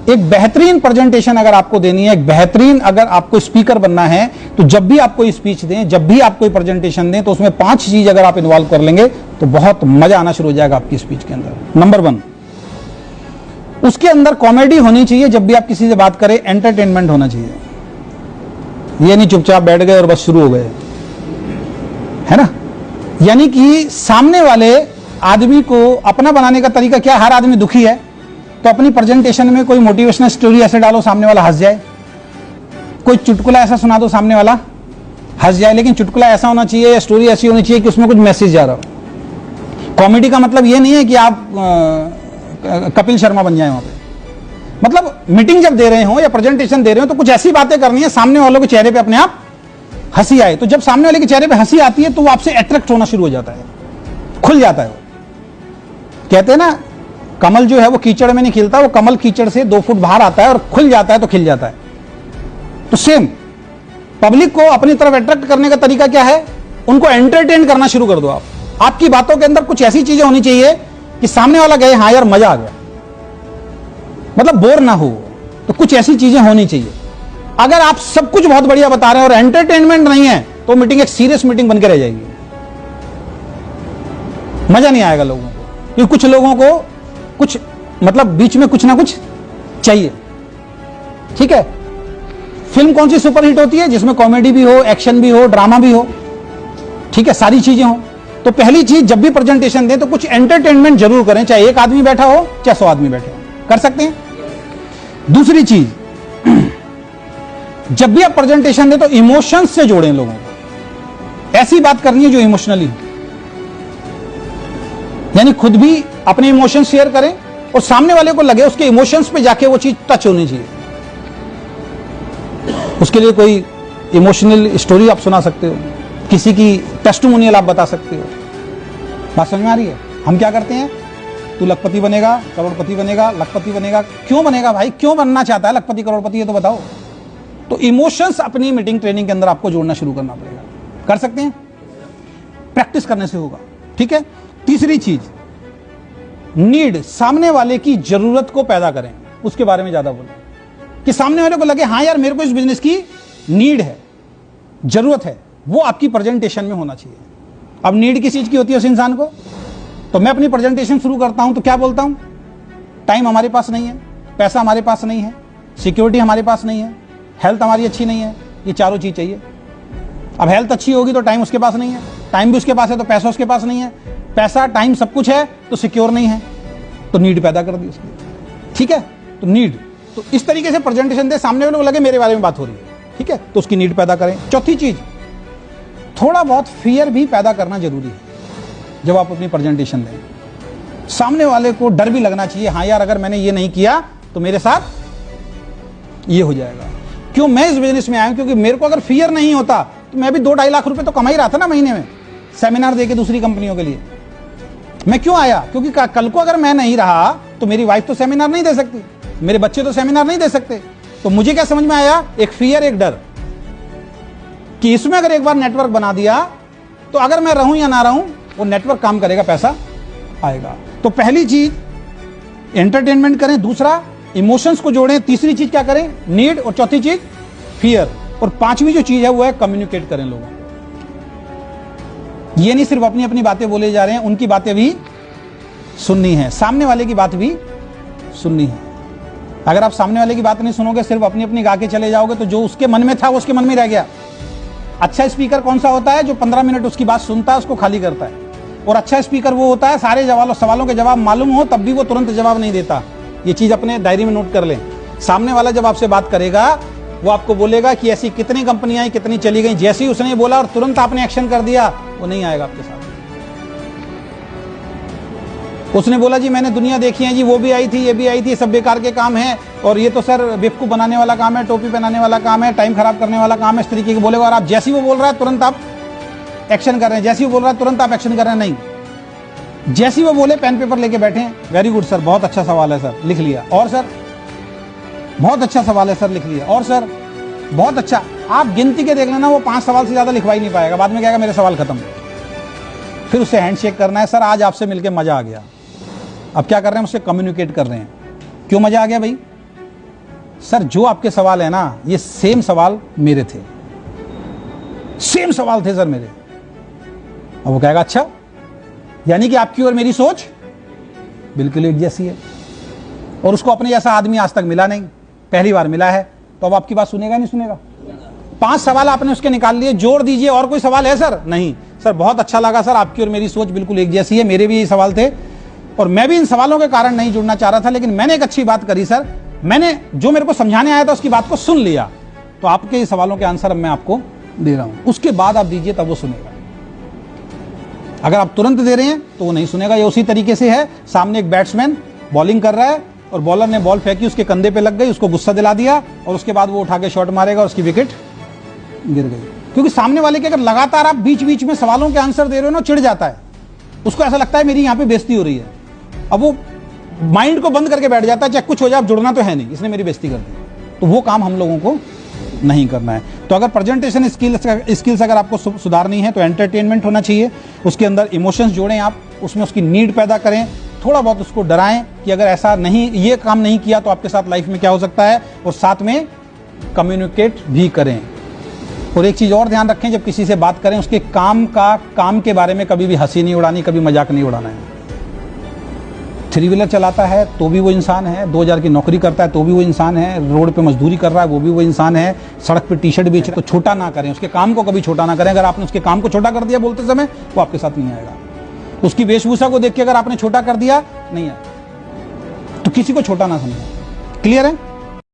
एक बेहतरीन प्रेजेंटेशन अगर आपको देनी है, एक बेहतरीन अगर आपको स्पीकर बनना है, तो जब भी आप कोई स्पीच दें, जब भी आप कोई प्रेजेंटेशन दें, तो उसमें 5 चीज अगर आप इन्वॉल्व कर लेंगे तो बहुत मजा आना शुरू हो जाएगा आपकी स्पीच के अंदर। नंबर 1, उसके अंदर कॉमेडी होनी चाहिए। जब भी आप किसी से बात करें, एंटरटेनमेंट होना चाहिए। ये नहीं चुपचाप बैठ गए और बस शुरू हो गए, है ना। यानी कि सामने वाले आदमी को अपना बनाने का तरीका क्या, हर आदमी दुखी है तो अपनी प्रेजेंटेशन में कोई मोटिवेशनल स्टोरी ऐसे डालो सामने वाला हंस जाए, कोई चुटकुला ऐसा सुना दो सामने वाला हंस जाए। लेकिन चुटकुला ऐसा होना चाहिए, स्टोरी ऐसी होनी चाहिए कि उसमें कुछ मैसेज जा रहा हो। कॉमेडी का मतलब ये नहीं है कि आप कपिल शर्मा बन जाए वहां पे। मतलब मीटिंग जब दे रहे हो या प्रेजेंटेशन दे रहे हो तो कुछ ऐसी बातें करनी है सामने वालों के चेहरे पे अपने आप हंसी आए। तो जब सामने वाले के चेहरे पे हंसी आती है तो वो आपसे अट्रैक्ट होना शुरू हो जाता है, खुल जाता है। कहते हैं ना, कमल जो है वो कीचड़ में नहीं खिलता, वो कमल कीचड़ से 2 फुट बाहर आता है और खुल जाता है तो खिल जाता है। तो सेम पब्लिक को अपनी तरफ अट्रैक्ट करने का तरीका क्या है, उनको एंटरटेन करना शुरू कर दो आप। आपकी बातों के अंदर कुछ ऐसी चीजें होनी चाहिए कि सामने वाला कहे हाँ यार मजा आ गया, मतलब बोर ना हो। तो कुछ ऐसी चीजें होनी चाहिए। अगर आप सब कुछ बहुत बढ़िया बता रहे हैं और एंटरटेनमेंट नहीं है तो मीटिंग एक सीरियस मीटिंग बनकर रह जाएगी, मजा नहीं आएगा लोगों को। क्योंकि कुछ लोगों को कुछ मतलब बीच में कुछ ना कुछ चाहिए। ठीक है, फिल्म कौन सी सुपरहिट होती है, जिसमें कॉमेडी भी हो, एक्शन भी हो, ड्रामा भी हो, ठीक है, सारी चीजें हो। तो पहली चीज, जब भी प्रेजेंटेशन दें तो कुछ एंटरटेनमेंट जरूर करें, चाहे एक आदमी बैठा हो चाहे 100 आदमी बैठे हो, कर सकते हैं। दूसरी चीज, जब भी आप प्रेजेंटेशन दें तो इमोशंस से जोड़ें लोगों को। ऐसी बात करनी है जो इमोशनली हो, यानी खुद भी अपने इमोशंस शेयर करें और सामने वाले को लगे उसके इमोशंस पे जाके वो चीज टच होनी चाहिए। उसके लिए कोई इमोशनल स्टोरी आप सुना सकते हो, किसी की टेस्टिमोनियल आप बता सकते हो। बात समझ में आ रही है। हम क्या करते हैं, तू लखपति बनेगा, करोड़पति बनेगा, लखपति बनेगा। क्यों बनेगा भाई, क्यों बनना चाहता है लखपति करोड़पति, ये तो बताओ। तो इमोशंस अपनी मीटिंग ट्रेनिंग के अंदर आपको जोड़ना शुरू करना पड़ेगा। कर सकते हैं, प्रैक्टिस करने से होगा। ठीक है। तीसरी चीज, नीड, सामने वाले की जरूरत को पैदा करें, उसके बारे में ज्यादा बोलें कि सामने वाले को लगे हाँ यार मेरे को इस बिजनेस की नीड है, जरूरत है, वो आपकी प्रेजेंटेशन में होना चाहिए। अब नीड किस चीज की होती है उस इंसान को, तो मैं अपनी प्रेजेंटेशन शुरू करता हूं तो क्या बोलता हूं, टाइम हमारे पास नहीं है, पैसा हमारे पास नहीं है, सिक्योरिटी हमारे पास नहीं है, हेल्थ हमारी अच्छी नहीं है, ये चारों चीज चाहिए। अब हेल्थ अच्छी होगी तो टाइम उसके पास नहीं है, टाइम भी उसके पास है तो पैसा उसके पास नहीं है, पैसा टाइम सब कुछ है तो सिक्योर नहीं है, तो नीड पैदा कर दी उसकी। ठीक है, तो नीड, तो इस तरीके से प्रेजेंटेशन दे, सामने वाले को लगे मेरे बारे में बात हो रही है। ठीक है, तो उसकी नीड पैदा करें। चौथी चीज, थोड़ा बहुत फियर भी पैदा करना जरूरी है। जब आप अपनी प्रेजेंटेशन दें, सामने वाले को डर भी लगना चाहिए, हाँ यार अगर मैंने ये नहीं किया तो मेरे साथ ये हो जाएगा। क्यों मैं इस बिजनेस में आया हूं, क्योंकि मेरे को अगर फियर नहीं होता तो मैं भी 2-2.5 लाख रुपए तो कमा ही रहा था ना महीने में, सेमिनार देके दूसरी कंपनियों के लिए। मैं क्यों आया, क्योंकि कल को अगर मैं नहीं रहा तो मेरी वाइफ तो सेमिनार नहीं दे सकती, मेरे बच्चे तो सेमिनार नहीं दे सकते। तो मुझे क्या समझ में आया, एक फियर, एक डर, कि इसमें अगर एक बार नेटवर्क बना दिया तो अगर मैं रहूं या ना रहूं वो नेटवर्क काम करेगा, पैसा आएगा। तो पहली चीज एंटरटेनमेंट करें, दूसरा इमोशंस को जोड़ें, तीसरी चीज क्या करें, नीड, और चौथी चीज फियर, और पांचवी जो चीज है वो है कम्युनिकेट करें लोगों। ये नहीं सिर्फ अपनी अपनी बातें बोले जा रहे हैं, उनकी बातें भी सुननी है, सामने वाले की बात भी सुननी है। अगर आप सामने वाले की बात नहीं सुनोगे, सिर्फ अपनी अपनी गा के चले जाओगे तो जो उसके मन में था वो उसके मन में रह गया। अच्छा स्पीकर कौन सा होता है, जो 15 मिनट उसकी बात सुनता है, उसको खाली करता है। और अच्छा स्पीकर वो होता है सारे सवालों के जवाब मालूम हो तब भी वो तुरंत जवाब नहीं देता। ये चीज अपने डायरी में नोट कर लें। सामने वाला जब आपसे बात करेगा वो आपको बोलेगा कि ऐसी कितनी कंपनियां आई, कितनी चली गई, जैसे ही उसने बोला और तुरंत आपने एक्शन कर दिया, वो नहीं आएगा आपके साथ। उसने बोला जी मैंने दुनिया देखी है जी, वो भी आई थी, ये भी आई थी, सब बेकार के काम है, और ये तो सर बेवकूफ बनाने वाला काम है, टोपी पहनाने वाला काम है, टाइम खराब करने वाला काम है, इस तरीके के बोलेगा। और आप जैसे ही वो बोल रहा है तुरंत आप एक्शन कर रहे हैं, जैसे ही वो बोल रहा है तुरंत आप एक्शन कर रहे हैं, नहीं। जैसे ही वो बोले पेन पेपर लेके बैठे, वेरी गुड सर, बहुत अच्छा सवाल है सर, लिख लिया, और सर बहुत अच्छा सवाल है सर, लिख लिया, और सर बहुत अच्छा। आप गिनती के देख लेना, वो 5 सवाल से ज्यादा लिखवा ही नहीं पाएगा, बाद में कहेगा मेरे सवाल खत्म। फिर उससे हैंडशेक करना है, सर आज आपसे मिलकर मजा आ गया। अब क्या कर रहे हैं, उससे कम्युनिकेट कर रहे हैं। क्यों मजा आ गया भाई, सर जो आपके सवाल है ना, ये सेम सवाल मेरे थे, सेम सवाल थे सर मेरे। अब वो कहेगा अच्छा, यानी कि आपकी और मेरी सोच बिल्कुल एक जैसी है, और उसको अपने जैसा आदमी आज तक मिला नहीं, पहली बार मिला है, तो अब आपकी बात सुनेगा नहीं सुनेगा? 5 सवाल आपने उसके निकाल लिए, जोड़ दीजिए। और कोई सवाल है सर? नहीं सर, बहुत अच्छा लगा सर, आपकी और मेरी सोच बिल्कुल एक जैसी है, मेरे भी ये सवाल थे और मैं भी इन सवालों के कारण नहीं जुड़ना चाह रहा था, लेकिन मैंने एक अच्छी बात करी सर, मैंने जो मेरे को समझाने आया था उसकी बात को सुन लिया, तो आपके ये सवालों के आंसर अब मैं आपको दे रहा हूं, उसके बाद आप दीजिए, तब वो सुनेगा। अगर आप तुरंत दे रहे हैं तो वो नहीं सुनेगा। ये उसी तरीके से है, सामने एक बैट्समैन बॉलिंग कर रहा है और बॉलर ने बॉल फेंकी, उसके कंधे पे लग गई, उसको गुस्सा दिला दिया और उसके बाद वो उठा के शॉट मारेगा और उसकी विकेट गिर गई। क्योंकि सामने वाले के अगर लगातार आप बीच बीच में सवालों के आंसर दे रहे हो ना, चिढ़ जाता है, उसको ऐसा लगता है मेरी यहां पे बेइज्जती हो रही है, अब वो माइंड को बंद करके बैठ जाता है, चाहे कुछ हो जाए, अब जुड़ना तो है नहीं, इसने मेरी बेइज्जती कर दी। तो वो काम हम लोगों को नहीं करना है। तो अगर प्रेजेंटेशन स्किल्स अगर आपको सुधारनी है तो एंटरटेनमेंट होना चाहिए, उसके अंदर इमोशंस जोड़ें आप, उसमें उसकी नीड पैदा करें, थोड़ा बहुत उसको डराएं कि अगर ऐसा नहीं, ये काम नहीं किया तो आपके साथ लाइफ में क्या हो सकता है, और साथ में कम्युनिकेट भी करें। और एक चीज और ध्यान रखें, जब किसी से बात करें उसके काम के बारे में कभी भी हंसी नहीं उड़ानी, कभी मजाक नहीं उड़ाना है। 3 व्हीलर चलाता है तो भी वो इंसान है, 2000 की नौकरी करता है तो भी वो इंसान है, रोड पे मजदूरी कर रहा है वो भी वो इंसान है, सड़क पे टी-शर्ट बेचे तो छोटा ना करें, उसके काम को कभी छोटा ना करें। अगर आपने उसके काम को छोटा कर दिया बोलते समय, वो आपके साथ नहीं आएगा। उसकी वेशभूषा को देख के अगर आपने छोटा कर दिया, नहीं आएगा। तो किसी को छोटा ना समझें। क्लियर है?